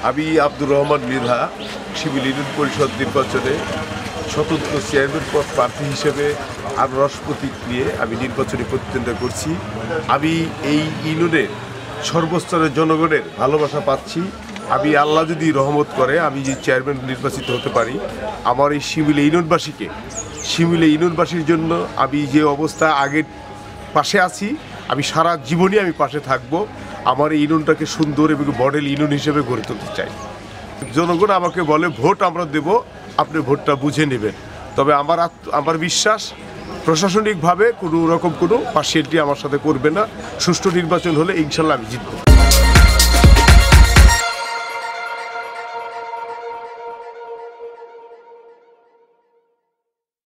আমি আব্দুর রহমান মৃধা শিবির ইউনিয়ন পরিষদ নির্বাচনে স্বতন্ত্র চেয়ারম্যান পদ প্রার্থী হিসেবে আনারস প্রতীক নিয়ে আমি নির্বাচনী প্রতিদ্বন্দ্বিতা করছি। আমি এই ইউনিয়নের সর্বস্তরের জনগণের ভালোবাসা পাচ্ছি। আমি আল্লাহ যদি রহমত করে আমি যে চেয়ারম্যান নির্বাচিত হতে পারি, আমার এই শিবির ইউনিয়নবাসীর জন্য আমি যে অবস্থা আগের পাশে আছি, আমি সারা জীবনই আমি পাশে থাকব। আমার এই ইউনিয়নটাকে সুন্দর এবং মডেল ইউনিয়ন হিসেবে গড়ে তুলতে চাই। জনগণ আমাকে বলে ভোট আমরা দেব, আপনি ভোটটা বুঝে নেবেন। তবে আমার বিশ্বাস প্রশাসনিকভাবে কোনো রকম কোনো পার্সিয়ালিটি আমার সাথে করবে না। সুষ্ঠু নির্বাচন হলে ইনশাল্লাহ আমি জিতব।